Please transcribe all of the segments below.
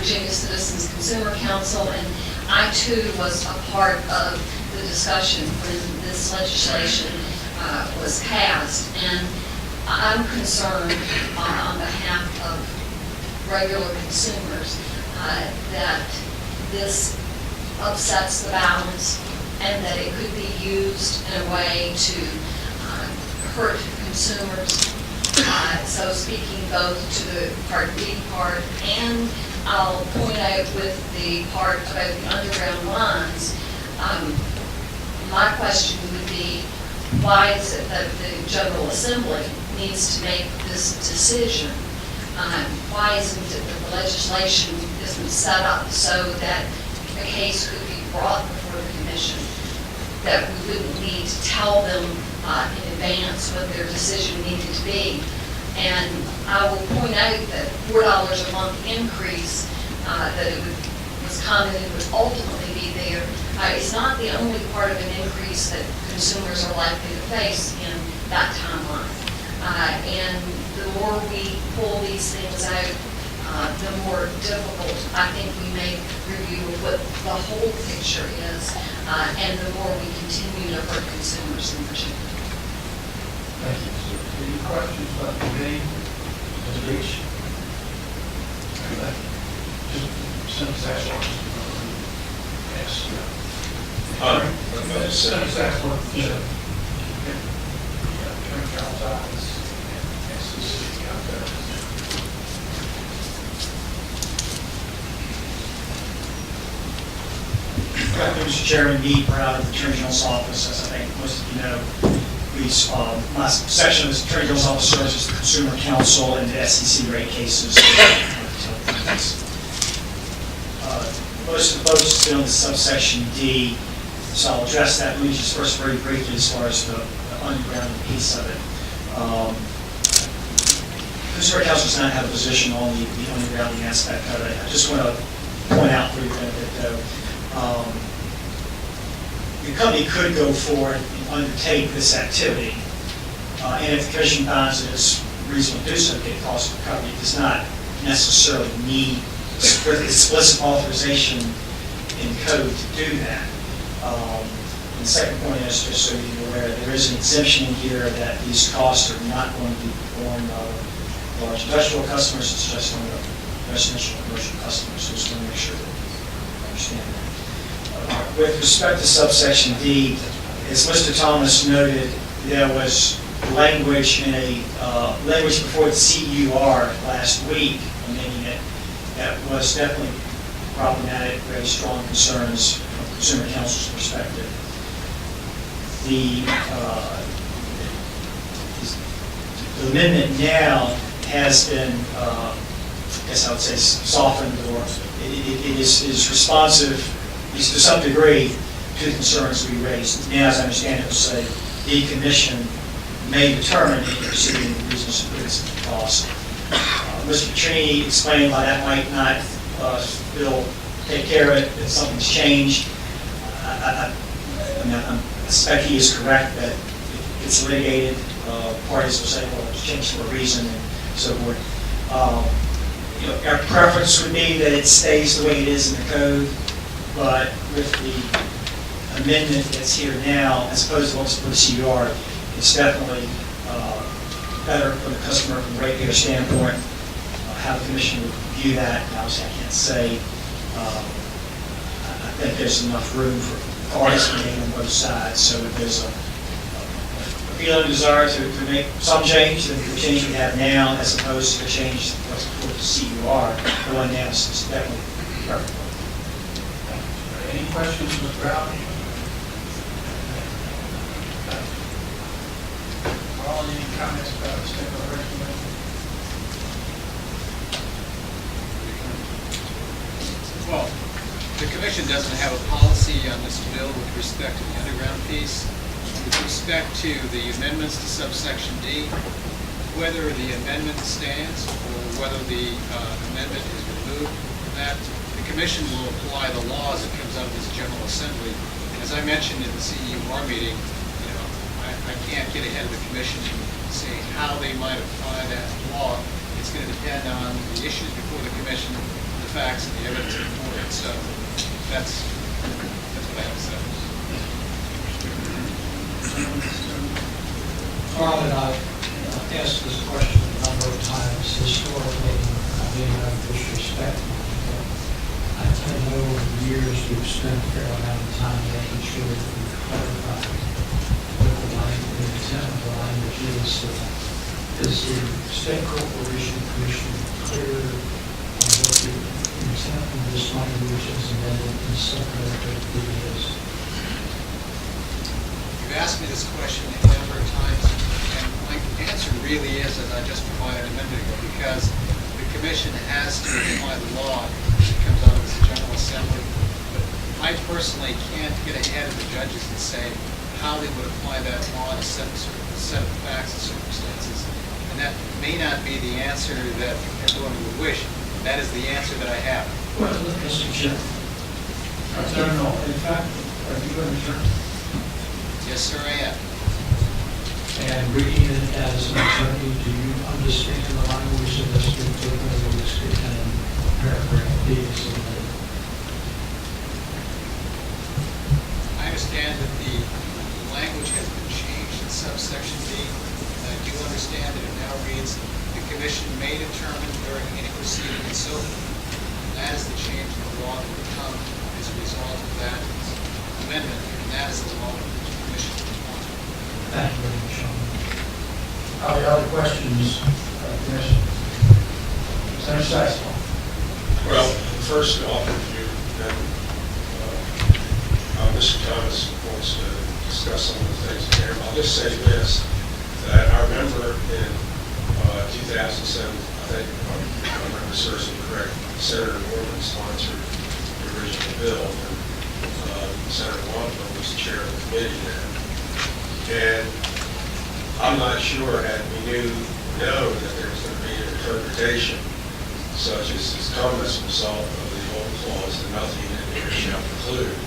Virginia Citizens Consumer Council, and I too was a part of the discussion when this legislation was passed. And I'm concerned on behalf of regular consumers that this upsets the balance and that it could be used in a way to hurt consumers. So speaking both to the Part B part, and I'll point out with the part about the underground lines, my question would be, why is it that the General Assembly needs to make this decision? Why isn't it that the legislation isn't set up so that a case could be brought before the Commission, that we wouldn't need to tell them in advance what their decision needed to be? And I will point out that $4 a month increase that it was commented would ultimately be there. It's not the only part of an increase that consumers are likely to face in that timeline. And the more we pull these things out, the more difficult I think we make review of what the whole picture is, and the more we continue to hurt consumers in Virginia. Thank you. Any questions about the committee? Ms. Beach? Senator Saslaw. Yes. Senator Saslaw. Attorney General's office. SEC out there. Mr. Chairman, Meade, proud of the Attorney General's office. As I think most of you know, my section of the Attorney General's office serves as the Consumer Counsel and the SEC rate cases. Most of the focus has been on the subsection D, so I'll address that. Let me just first very briefly as far as the underground piece of it. Consumer Counsel does not have a position on the undergrounding aspect of it. I just want to point out for your benefit, though, the company could go forward and undertake this activity, and if the Commission finds that it's reasonable to do so, get cost recovery. It does not necessarily need explicit authorization in code to do that. And the second point is, just so you're aware, there is an exemption in here that these costs are not going to be borne by large industrial customers. It's just on the residential and commercial customers. So just want to make sure that you understand that. With respect to subsection D, as Mr. Thomas noted, there was language in a language before the CUR last week, amending it, that was definitely problematic, very strong concerns from the Consumer Counsel's perspective. The amendment now has been, I guess I would say, softened, or it is responsive, at least to some degree, to the concerns we raised. Now, as I understand it, will say the Commission may determine any proceeding reasons for this cost. Mr. Petrini explained why that might not still take care of it, if something's changed. I suspect he is correct that if it's litigated, parties will say, well, it's changed for a reason, and so forth. Our preference would be that it stays the way it is in the code, but with the amendment that's here now, as opposed to what's for the CUR, it's definitely better for the customer from a ratepayer standpoint. How the Commission would view that, obviously I can't say. I think there's enough room for parties to be on both sides, so if there's a feeling, desire to make some change, then the change we have now, as opposed to the change that's before the CUR, the one now is definitely perfect. Any questions, Mr. Brown? Carl, any comments about this declaration? Well, the Commission doesn't have a policy on this bill with respect to the underground piece. With respect to the amendments to subsection D, whether the amendment stands or whether the amendment is removed from that, the Commission will apply the law as it comes out of this General Assembly. As I mentioned in the CUR meeting, I can't get ahead of the Commission in saying how they might apply that law. It's going to depend on the issues before the Commission, the facts and the evidence before it. So that's what I have to say. Carl and I asked this question a number of times historically, being no disrespect. I know over the years we've spent a fair amount of time making sure that we clarify what the language, the intent of the language is. Is the state corporation commission clear on what the intent of this language is, and then in supplementary to is? You've asked me this question a number of times, and my answer really is, as I just provided a minute ago, because the commission has to apply the law that comes out of this General Assembly. But I personally can't get ahead of the judges and say how they would apply that law in a set of facts and circumstances. And that may not be the answer that everyone would wish. That is the answer that I have. Well, Mr. Chairman. No, in fact, are you an attorney? Yes, sir, I am. And reading it as an attorney, do you understand the language of this particular in paragraph B? I understand that the language has been changed in subsection D. And I do understand that it now reads, the commission may determine during any proceeding and so forth. And that is the change in the law that would come as a result of that amendment, and that is the law that the commission would want. Thank you very much, Sean. Are there other questions, Commissioner? Senator Saslaw. Well, first off, if you, Mr. Thomas wants to discuss some of the things here, I'll just say this, that I remember in 2007, I think, if I remember serves me correct, Senator Norman sponsored the original bill, and Senator Wampler was the chair of the committee then. And I'm not sure had we known that there was going to be an interpretation such as this Thomas result of the old clause that nothing in here shall preclude.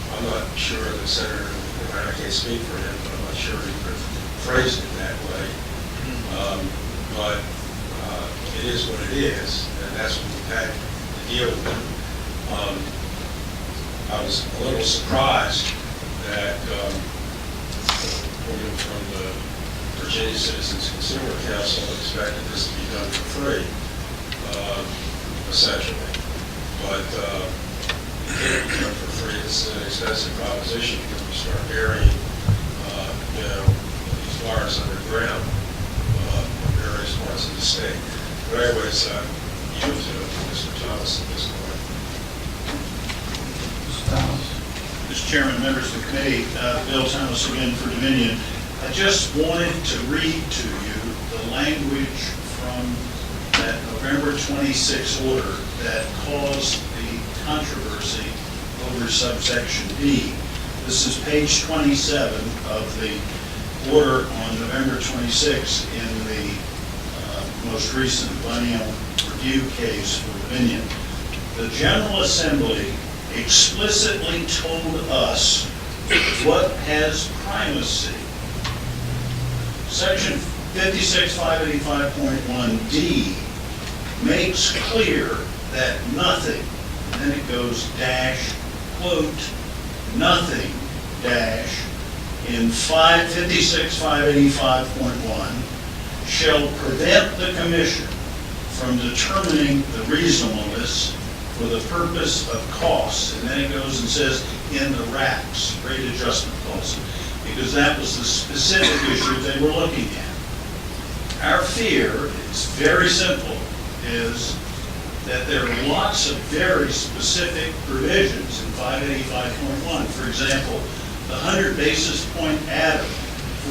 I'm not sure that Senator, I can't speak for him, but I'm not sure he could have phrased it that way. But it is what it is, and that's what we've had to deal with. I was a little surprised that from the Virginia Citizens Consumer Council expected this to be done for free, essentially. But it can't be done for free. This is an expensive proposition because we start burying, these wires underground in various parts of the state. But anyways, yield to Mr. Thomas at this point. Mr. Thomas. Mr. Chairman, members of the committee, Bill Thomas again for Dominion. I just wanted to read to you the language from that November 26 order that caused the controversy over subsection D. This is page 27 of the order on November 26 in the most recent biennial review case for Dominion. The General Assembly explicitly told us what has primacy. Section 56585.1D makes clear that nothing, and then it goes dash, quote, nothing, dash, in 56585.1 shall prevent the Commission from determining the reasonableness for the purpose of costs. And then it goes and says in the RACs, rate adjustment costs, because that was the specific issue they were looking at. Our fear is very simple, is that there are lots of very specific provisions in 585.1. For example, the 100 basis point added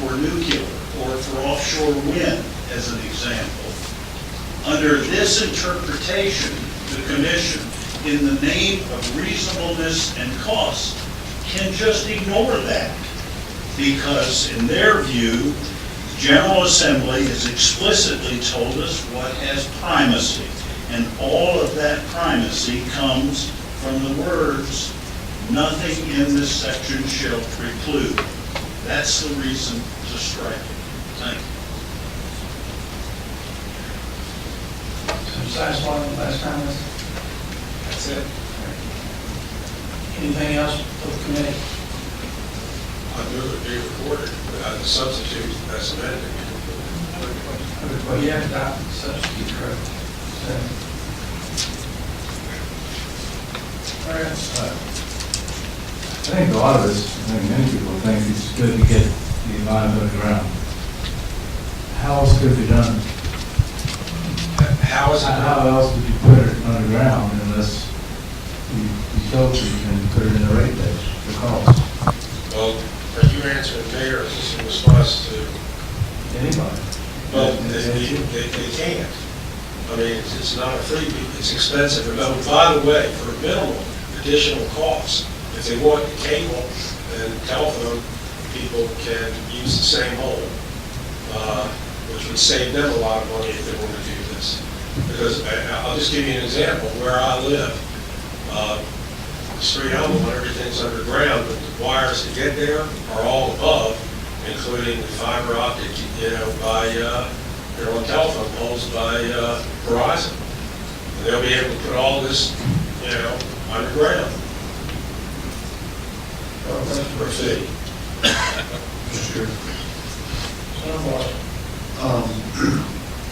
for nuclear or for offshore wind, as an example. Under this interpretation, the Commission, in the name of reasonableness and cost, can just ignore that, because in their view, the General Assembly has explicitly told us what has primacy, and all of that primacy comes from the words, nothing in this section shall preclude. That's the reason to strike it. Thank you. Senator Saslaw, last comments? it. Anything else for the committee? I move it be recorded as a substitute as amended. Well, you have to adopt the substitute, correct? All right. I think a lot of this, I think many people think it's good to get the environment underground. How else could it be done? How is it? How else would you put it underground unless the utility can put it in the rate base, the cost? Well, are you answering me, or is this in response to? Anybody? Well, they can't. I mean, it's not a freebie, it's expensive. And oh, by the way, for minimal additional costs, if they want cable and telephone, people can use the same hole, which would save them a lot of money if they want to do this. Because I'll just give you an example, where I live, the street I'm on, everything's underground, but the wires that get there are all above, including the fiber optic, by, they're on telephone poles by Verizon. And they'll be able to put all this, underground. For a fee. Sure.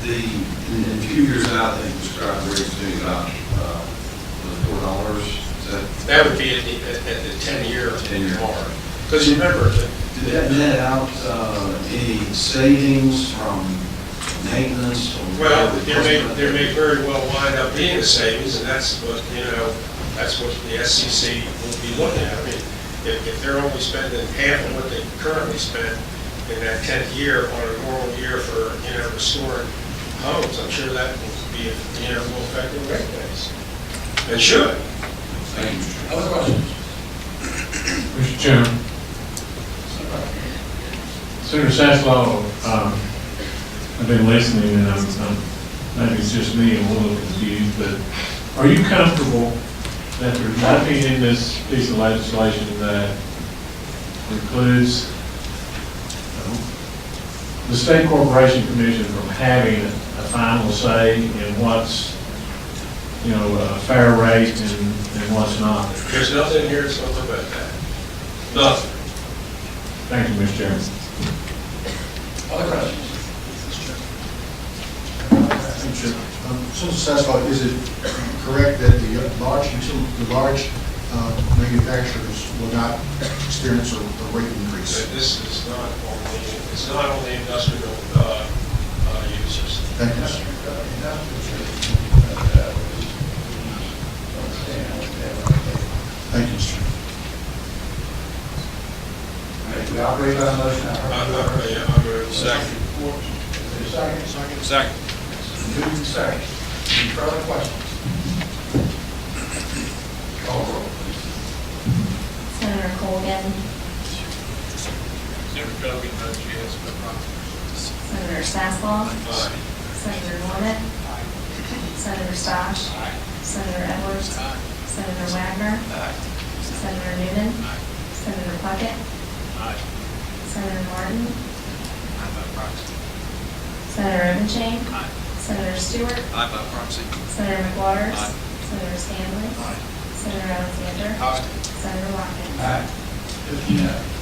In a few years out, I think Mr. Operator's doing about $4. Is that? That would be at the 10-year 10-year mark. Because remember, Did that net out any savings from maintenance? Or well, there may very well wind up being a savings, and that's what, that's what the SCC will be looking at. I mean, if they're only spending half of what they currently spend in that 10th year on a normal year for, restoring homes, I'm sure that will be, will affect the rate base. And should. Thank you, Mr. Other questions? Mr. Chairman, Senator Saslaw, I've been listening, and maybe it's just me, I'm a little confused, but are you comfortable that there's nothing in this piece of legislation that precludes the State Corporation Commission from having a final say in what's, a fair rate and what's not? There's nothing here that's going to prevent that. Nothing. Thank you, Mr. Chairman. Other questions? Senator Saslaw, is it correct that the large manufacturers will not experience a rate increase? This is not only, it's not only industrial users. Thank you, sir. Thank you, sir. We operate on a motion. I'm going to second. Second. Moving second. Any further questions? Call roll, please. Senator Colgan. Senator Dogan votes yes, but not. Senator Saslaw. Aye. Senator Norman. Senator Stosh. Senator Edwards. Senator Wagner. Senator Newman. Senator Puckett. Senator Martin. Senator Evanchain. Senator Stewart. Aye, by proxy. Senator McWaters. Aye. Senator Stanley. Senator Alexander. Aye. Senator Watkins. Aye. 15 ayes.